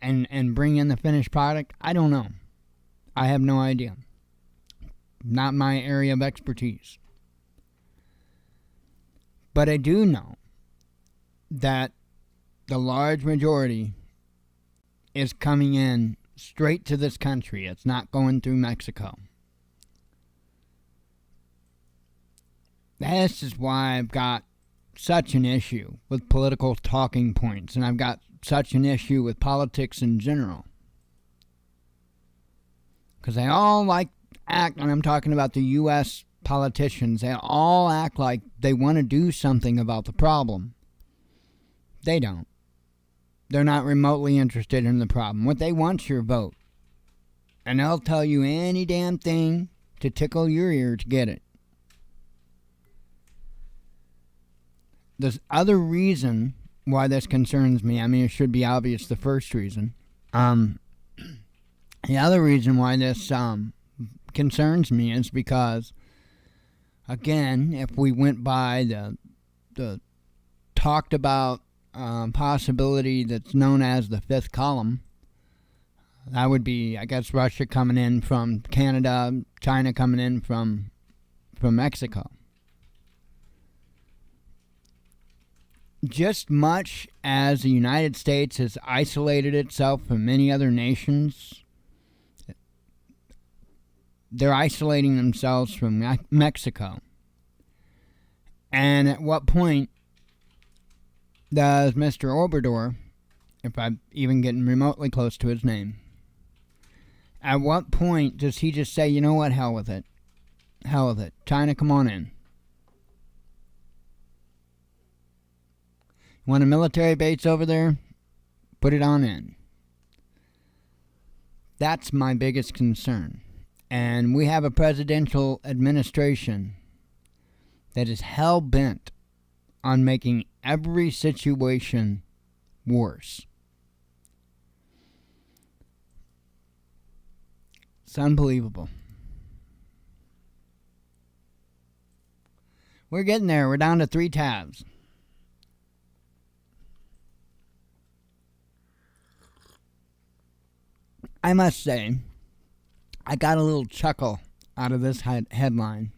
and bring in the finished product? I don't know. I have no idea. Not my area of expertise. But I do know that the large majority is coming in straight to this country. It's not going through Mexico. This is why I've got such an issue with political talking points, and I've got such an issue with politics in general. Because they all act, and I'm talking about the U.S. politicians, they all act like they want to do something about the problem. They don't. They're not remotely interested in the problem. What they want's your vote. And they'll tell you any damn thing to tickle your ear to get it. The other reason why this concerns me, I mean, it should be obvious, the first reason. The other reason why this concerns me is because, again, if we went by the talked about possibility that's known as the fifth column, that would be, I guess, Russia coming in from Canada, China coming in from Mexico. Just much as the United States has isolated itself from many other nations, they're isolating themselves from Mexico. And at what point does Mr. Obrador, if I'm even getting remotely close to his name, at what point does he just say, you know what, hell with it. Hell with it. China, come on in. Want a military base over there? Put it on in. That's my biggest concern. And we have a presidential administration that is hell-bent on making every situation worse. It's unbelievable. We're getting there. We're down to 3 tabs. I must say, I got a little chuckle out of this headline.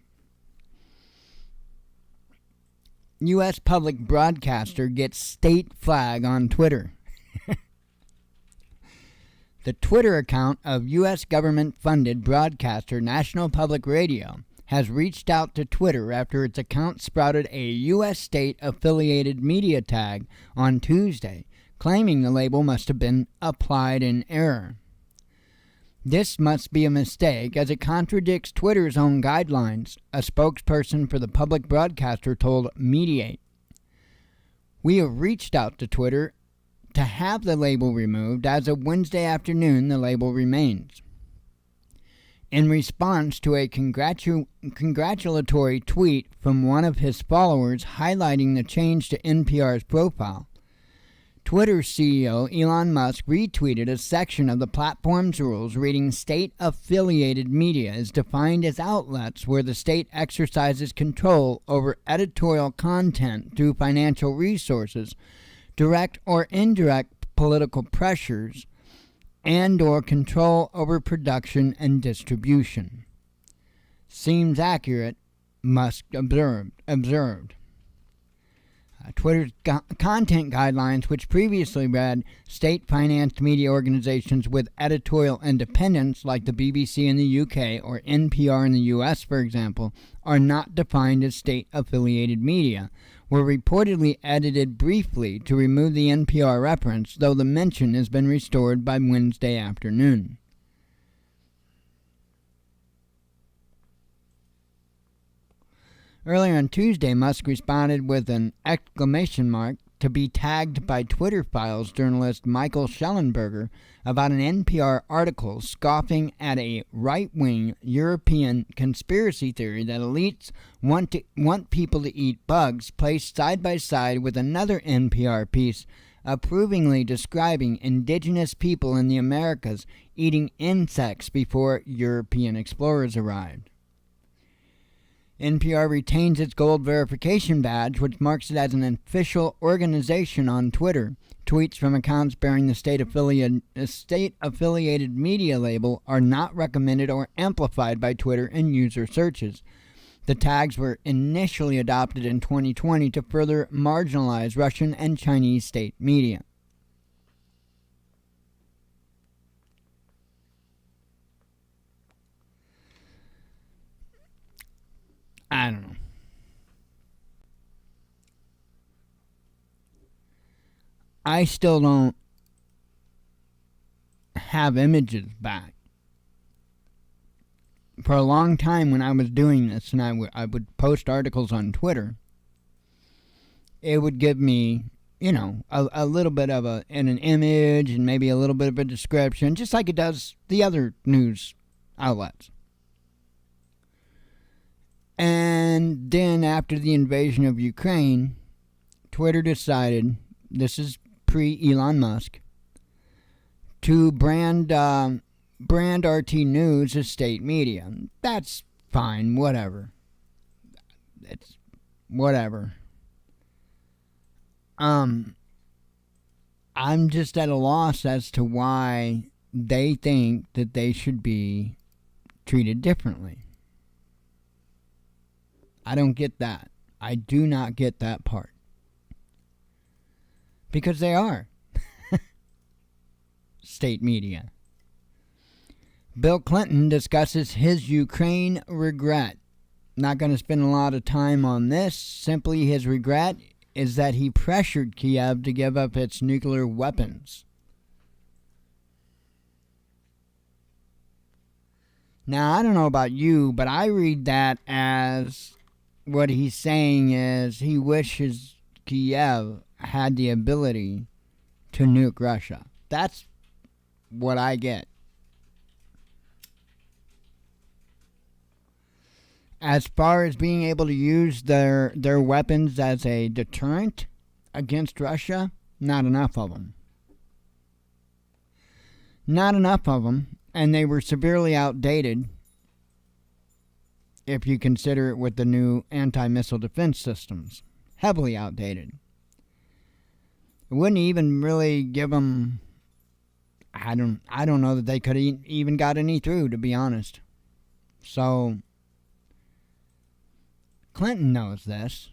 U.S. public broadcaster gets state flag on Twitter. The Twitter account of U.S. government-funded broadcaster National Public Radio has reached out to Twitter after its account sprouted a U.S. state-affiliated media tag on Tuesday, claiming the label must have been applied in error. This must be a mistake, as it contradicts Twitter's own guidelines, a spokesperson for the public broadcaster told Mediate. We have reached out to Twitter to have the label removed. As of Wednesday afternoon, the label remains. In response to a congratulatory tweet from one of his followers highlighting the change to NPR's profile, Twitter CEO Elon Musk retweeted a section of the platform's rules reading state-affiliated media is defined as outlets where the state exercises control over editorial content through financial resources, direct or indirect political pressures, and or control over production and distribution. Seems accurate, Musk observed. Twitter's content guidelines, which previously read state-financed media organizations with editorial independence, like the BBC in the UK or NPR in the US, for example, are not defined as state-affiliated media, were reportedly edited briefly to remove the NPR reference, though the mention has been restored by Wednesday afternoon. Earlier on Tuesday, Musk responded with an exclamation mark to be tagged by Twitter Files journalist Michael Schellenberger about an NPR article scoffing at a right-wing European conspiracy theory that elites want people to eat bugs, placed side by side with another NPR piece approvingly describing indigenous people in the Americas eating insects before European explorers arrived. NPR retains its gold verification badge, which marks it as an official organization on Twitter. Tweets from accounts bearing the state-affiliated media label are not recommended or amplified by Twitter in user searches. The tags were initially adopted in 2020 to further marginalize Russian and Chinese state media. I don't know. I still don't have images back. For a long time when I was doing this and I would post articles on Twitter, it would give me, a little bit of an image and maybe a little bit of a description, just like it does the other news outlets. And then after the invasion of Ukraine, Twitter decided, this is pre-Elon Musk, to brand RT News as state media. That's fine, whatever. It's whatever. I'm just at a loss as to why they think that they should be treated differently. I don't get that. I do not get that part. Because they are state media. Bill Clinton discusses his Ukraine regret. Not going to spend a lot of time on this. Simply his regret is that he pressured Kiev to give up its nuclear weapons. Now, I don't know about you, but I read that as what he's saying is he wishes Kiev had the ability to nuke Russia. That's what I get. As far as being able to use their weapons as a deterrent against Russia, not enough of them. Not enough of them, and they were severely outdated if you consider it with the new anti-missile defense systems. Heavily outdated. It wouldn't even really give them... I don't know that they could even got any through, to be honest. So, Clinton knows this.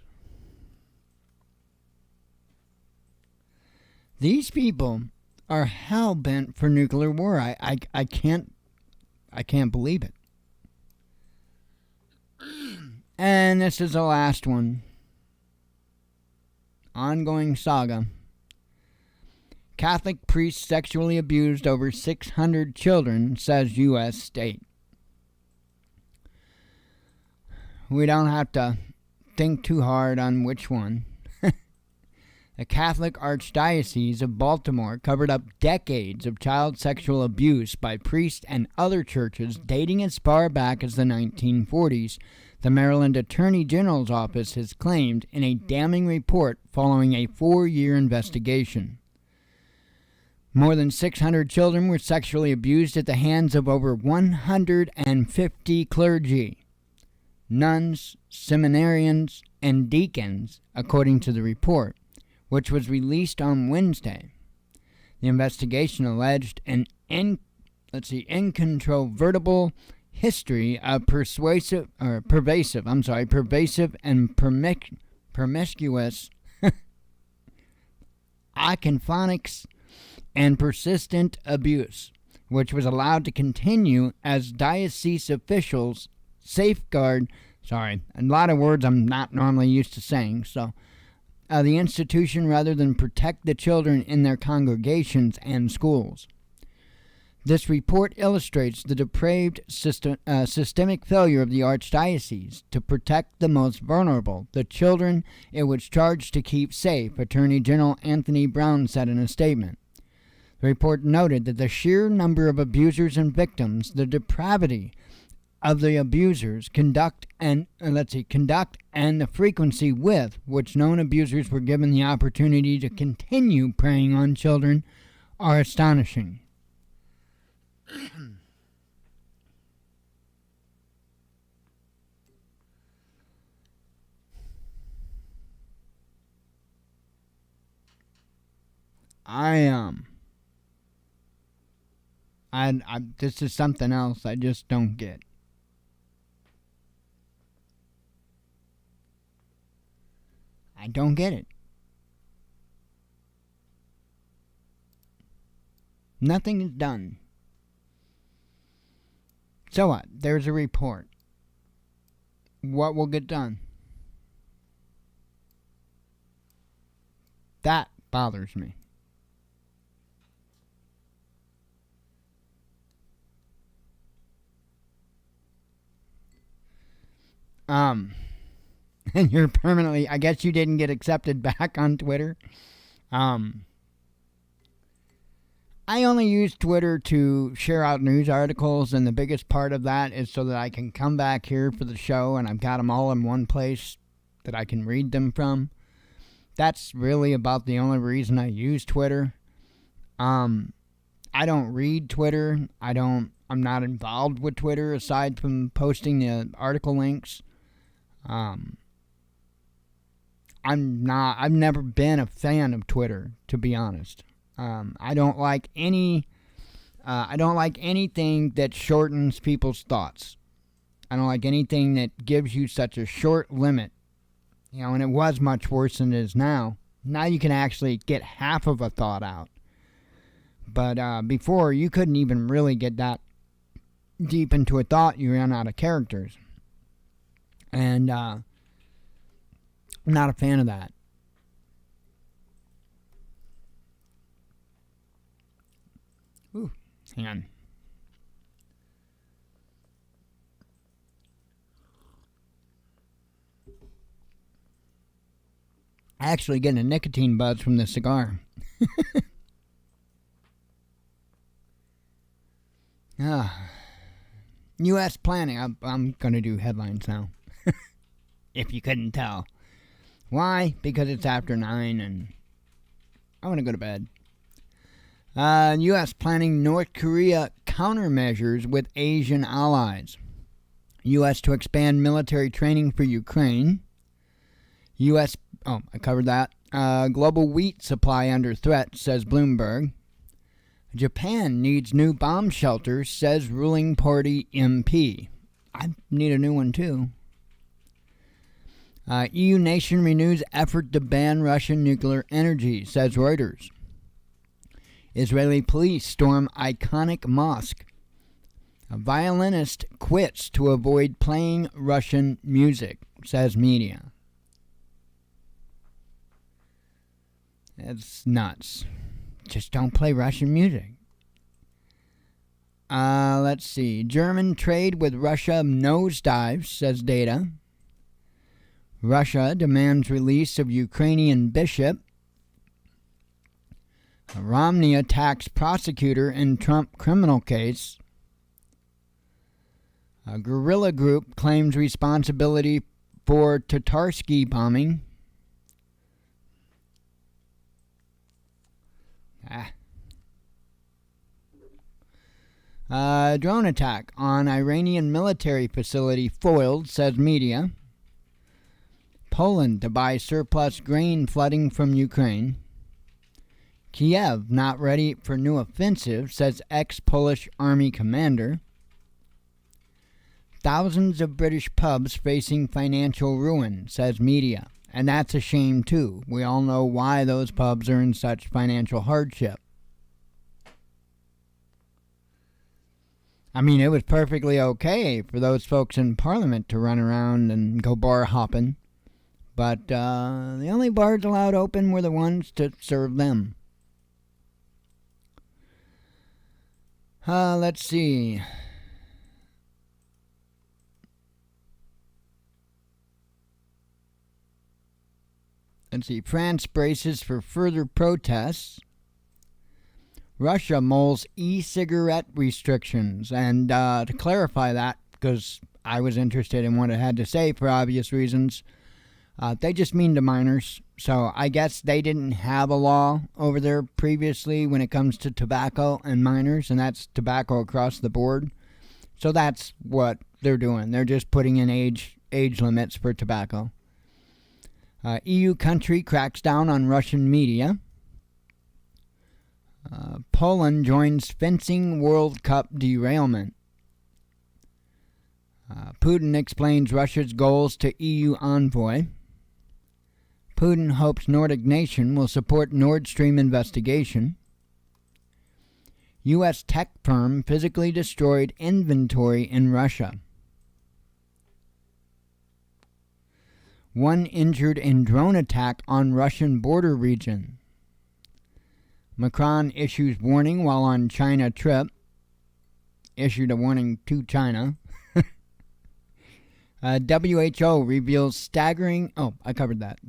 These people are hell-bent for nuclear war. I can't believe it. And this is the last one. Ongoing saga. Catholic priest sexually abused over 600 children, says U.S. state. We don't have to think too hard on which one. The Catholic Archdiocese of Baltimore covered up decades of child sexual abuse by priests and other churches dating as far back as the 1940s, the Maryland Attorney General's office has claimed in a damning report following a 4-year investigation. More than 600 children were sexually abused at the hands of over 150 clergy, nuns, seminarians, and deacons, according to the report, which was released on Wednesday. The investigation alleged an incontrovertible history of pervasive and promiscuous acanthonics and persistent abuse, which was allowed to continue as diocese officials safeguard, a lot of words I'm not normally used to saying, the institution rather than protect the children in their congregations and schools. This report illustrates the depraved systemic failure of the Archdiocese to protect the most vulnerable, the children it was charged to keep safe, Attorney General Anthony Brown said in a statement. The report noted that the sheer number of abusers and victims, the depravity of the abusers, conduct and the frequency with which known abusers were given the opportunity to continue preying on children are astonishing. This is something else I just don't get. I don't get it. Nothing is done. So what? There's a report. What will get done? That bothers me. And you're permanently, I guess you didn't get accepted back on Twitter. I only use Twitter to share out news articles, and the biggest part of that is so that I can come back here for the show, and I've got them all in one place that I can read them from. That's really about the only reason I use Twitter. I don't read Twitter. I'm not involved with Twitter aside from posting the article links. I've never been a fan of Twitter, to be honest. I don't like anything that shortens people's thoughts. I don't like anything that gives you such a short limit. And it was much worse than it is now. Now you can actually get half of a thought out. But before, you couldn't even really get that deep into a thought. You ran out of characters. And I'm not a fan of that. Ooh, hang on. Actually getting a nicotine buzz from the cigar. U.S. planning. I'm going to do headlines now. If you couldn't tell. Why? Because it's after 9 and I want to go to bed. U.S. planning North Korea countermeasures with Asian allies. U.S. to expand military training for Ukraine. U.S. I covered that. Global wheat supply under threat, says Bloomberg. Japan needs new bomb shelters, says ruling party MP. I need a new one too. EU nation renews effort to ban Russian nuclear energy, says Reuters. Israeli police storm iconic mosque. A violinist quits to avoid playing Russian music, says media. It's nuts. Just don't play Russian music. Let's see. German trade with Russia nosedives, says data. Russia demands release of Ukrainian bishop. Romney attacks prosecutor in Trump criminal case. A guerrilla group claims responsibility for Tatarsky bombing. Drone attack on Iranian military facility foiled, says media. Poland to buy surplus grain flooding from Ukraine. Kiev not ready for new offensive, says ex-Polish army commander. Thousands of British pubs facing financial ruin, says media. And that's a shame, too. We all know why those pubs are in such financial hardship. I mean, it was perfectly okay for those folks in Parliament to run around and go bar hopping. But the only bars allowed open were the ones to serve them. Let's see. France braces for further protests. Russia mulls e-cigarette restrictions. And to clarify that, because I was interested in what it had to say for obvious reasons, they just mean to minors. So I guess they didn't have a law over there previously when it comes to tobacco and minors, and that's tobacco across the board. So that's what they're doing. They're just putting in age limits for tobacco. EU country cracks down on Russian media. Poland joins fencing World Cup derailment. Putin explains Russia's goals to EU envoy. Putin hopes Nordic nation will support Nord Stream investigation. U.S. tech firm physically destroyed inventory in Russia. One injured in drone attack on Russian border region. Macron issues warning while on China trip. Issued a warning to China. WHO reveals staggering... Oh, I covered that.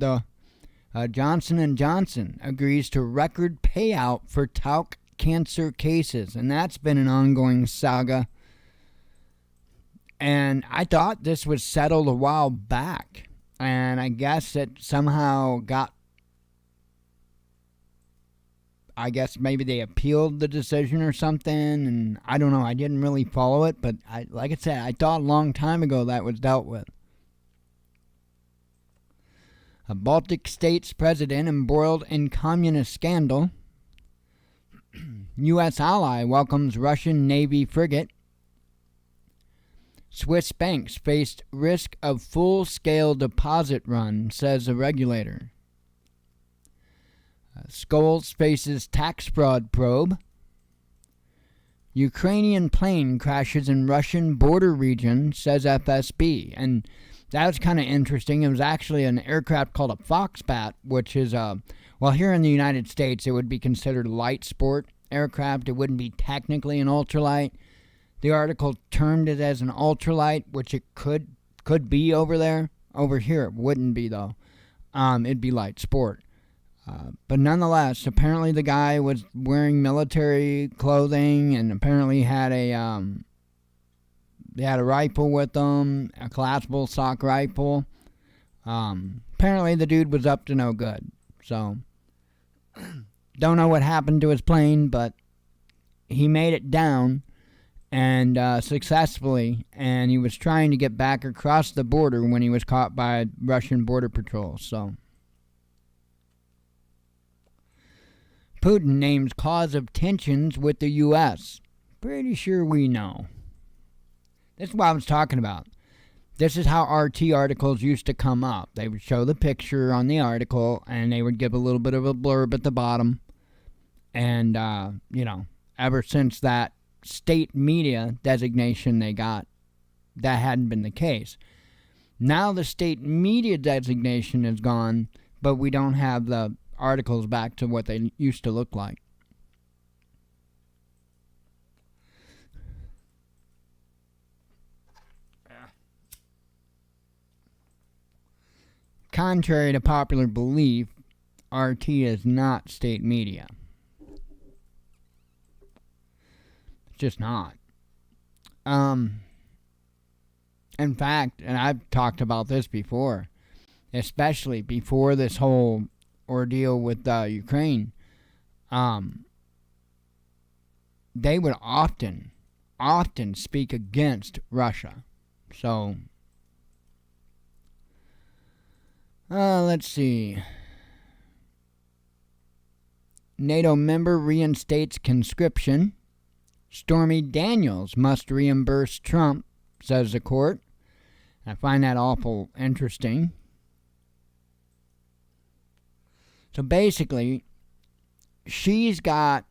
Johnson & Johnson agrees to record payout for talc cancer cases. And that's been an ongoing saga. And I thought this was settled a while back. And I guess it somehow got... I guess maybe they appealed the decision or something, and I don't know. I didn't really follow it, but like I said, I thought a long time ago that was dealt with. A Baltic states president embroiled in communist scandal. U.S. ally welcomes Russian Navy frigate. Swiss banks faced risk of full-scale deposit run, says a regulator. Scholes faces tax fraud probe. Ukrainian plane crashes in Russian border region, says FSB. And that was kind of interesting. It was actually an aircraft called a Foxbat, which is, well, here in the United States, it would be considered a light sport aircraft. It wouldn't be technically an ultralight. The article termed it as an ultralight, which it could be over there. Over here, it wouldn't be, though. It'd be light sport. But nonetheless, apparently the guy was wearing military clothing and apparently had they had a rifle with them, a collapsible stock rifle. Apparently the dude was up to no good. So, don't know what happened to his plane, but he made it down and successfully, and he was trying to get back across the border when he was caught by Russian border patrol. So, Putin names cause of tensions with the U.S. Pretty sure we know. This is what I was talking about. This is how RT articles used to come up. They would show the picture on the article, and they would give a little bit of a blurb at the bottom. And, ever since that state media designation they got, that hadn't been the case. Now the state media designation is gone, but we don't have the articles back to what they used to look like. Contrary to popular belief, RT is not state media. It's just not. In fact, and I've talked about this before, especially before this whole ordeal with Ukraine, they would often speak against Russia. So, let's see. NATO member reinstates conscription. Stormy Daniels must reimburse Trump, says the court. I find that awful interesting. So basically, she's got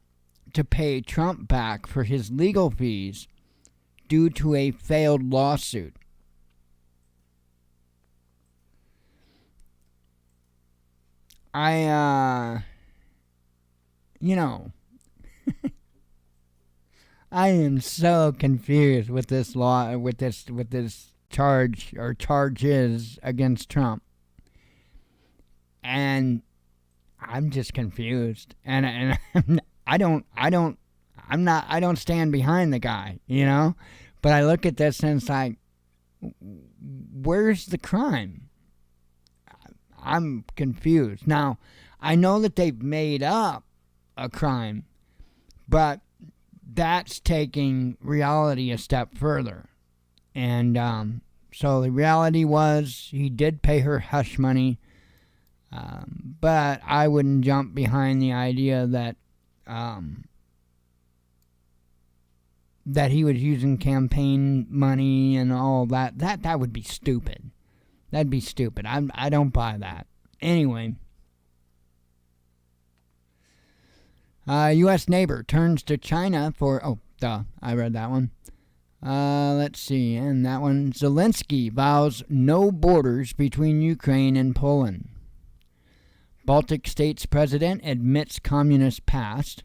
to pay Trump back for his legal fees due to a failed lawsuit. I am so confused with this law, with this charge or charges against Trump, and I'm just confused, and I don't stand behind the guy, but I look at this and it's like, where's the crime? I'm confused. Now, I know that they've made up a crime, but that's taking reality a step further. And so the reality was he did pay her hush money, but I wouldn't jump behind the idea that that he was using campaign money and all that. That would be stupid. That'd be stupid. I don't buy that. Anyway, U.S. neighbor turns to China for... Oh, duh. I read that one. Let's see. And that one. Zelensky vows no borders between Ukraine and Poland. Baltic states president admits communist past.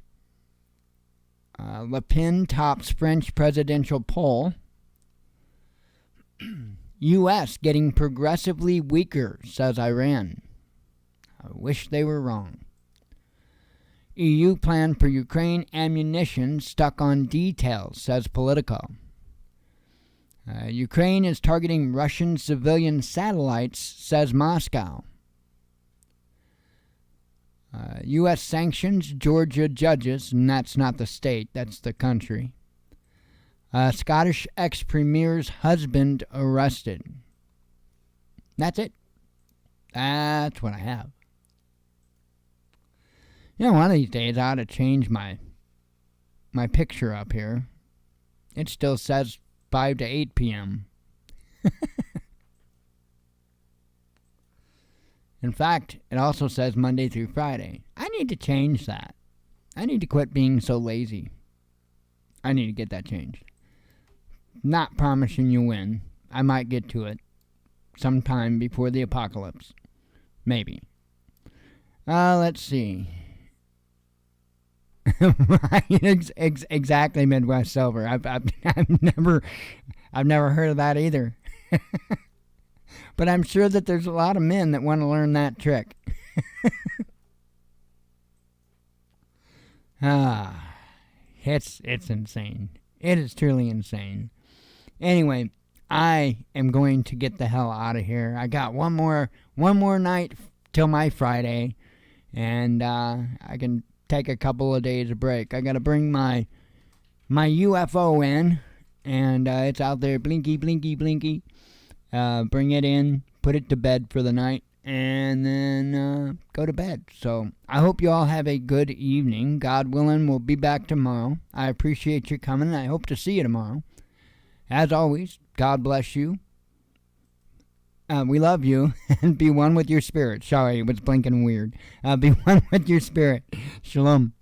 Le Pen tops French presidential poll. U.S. getting progressively weaker, says Iran. I wish they were wrong. EU plan for Ukraine ammunition stuck on details, says Politico. Ukraine is targeting Russian civilian satellites, says Moscow. U.S. sanctions Georgia judges, and that's not the state, that's the country. Scottish ex-premier's husband arrested. That's it. That's what I have. One of these days I ought to change my picture up here. It still says 5 to 8 p.m. In fact, it also says Monday through Friday. I need to change that. I need to quit being so lazy. I need to get that changed. Not promising you when. I might get to it sometime before the apocalypse. Maybe. Let's see. Exactly, Midwest Silver. I've never heard of that either. But I'm sure that there's a lot of men that want to learn that trick. It's insane. It is truly insane. Anyway, I am going to get the hell out of here. I got one more night till my Friday, and I can take a couple of days of break. I got to bring my UFO in, and it's out there, blinky, blinky, blinky. Bring it in, put it to bed for the night, and then go to bed. So I hope you all have a good evening. God willing, we'll be back tomorrow. I appreciate you coming, and I hope to see you tomorrow. As always, God bless you. We love you, and be one with your spirit. Sorry, it was blinking weird. Be one with your spirit. Shalom.